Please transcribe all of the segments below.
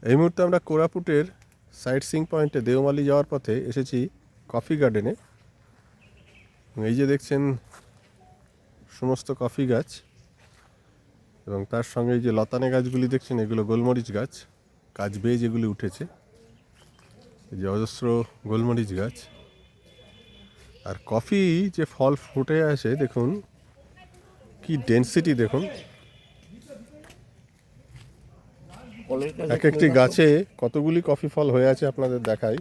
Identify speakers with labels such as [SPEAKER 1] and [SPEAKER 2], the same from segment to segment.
[SPEAKER 1] এই মুহূর্তে আমরা কোরাপুটের সাইট সিইং পয়েন্টে দেওমালি যাওয়ার পথে এসেছি কফি গার্ডেনে। এই যে দেখছেন সমস্ত কফি গাছ, এবং তার সঙ্গে এই যে লতানে গাছগুলি দেখছেন এগুলো গোলমরিচ গাছ, গাছ বেয়ে যেগুলি উঠেছে, এই যে অজস্র গোলমরিচ গাছ। আর কফি যে ফল ফুটে আসে দেখুন কি ডেন্সিটি, দেখুন এক একটি গাছে কতগুলি কফি ফল হয়ে আছে আপনাদের দেখাই।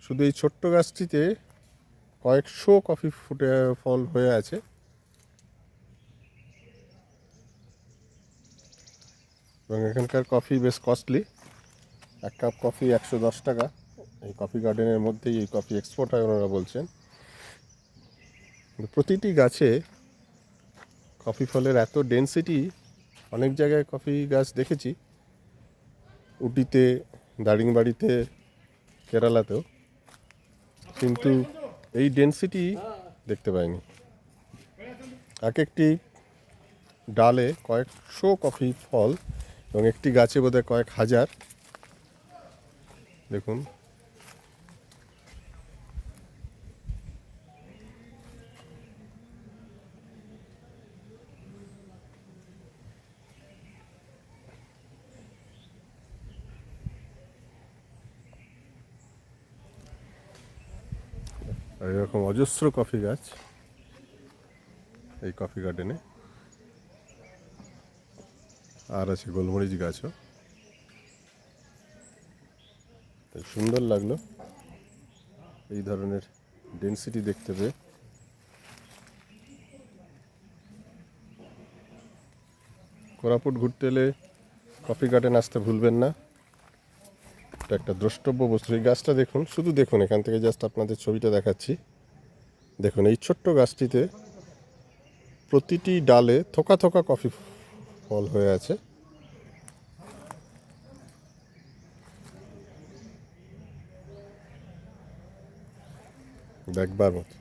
[SPEAKER 1] শুধু এই ছোট্ট গাছটিতে কয়েকশো কফি ফল হয়ে আছে। এবং এখানকার কফি বেশ কস্টলি, এক কাপ কফি 110 টাকা। এই কফি গার্ডেনের মধ্যেই এই কফি এক্সপোর্ট হয় ওনারা বলছেন। প্রতিটি গাছে কফি ফলের এত ডেন্সিটি, অনেক জায়গায় কফি গাছ দেখেছি, উটিতে, দারিংবাড়িতে, কেরালাতেও, কিন্তু এই ডেন্সিটি দেখতে পাইনি। এক একটি ডালে কয়েকশো কফি ফল এবং একটি গাছে বোধহয় কয়েক হাজার। দেখুন এরকম অজস্র কফি গাছ এই কফি গার্ডেনে। আর আছে গোলমরিচ গাছও। সুন্দর লাগলো এই ধরনের ডেন্সিটি দেখতে পেয়ে। কোরাপুট ঘুরতে এলে কফি গার্ডেন আসতে ভুলবেন না, এটা একটা দ্রষ্টব্য বস্তু। এই গাছটা দেখুন, শুধু দেখুন, এখান থেকে জাস্ট আপনাদের ছবিটা দেখাচ্ছি। দেখুন এই ছোট্ট গাছটিতে প্রতিটি ডালে থোকা থোকা কফি ফল হয়ে আছে। দেখবার মতো।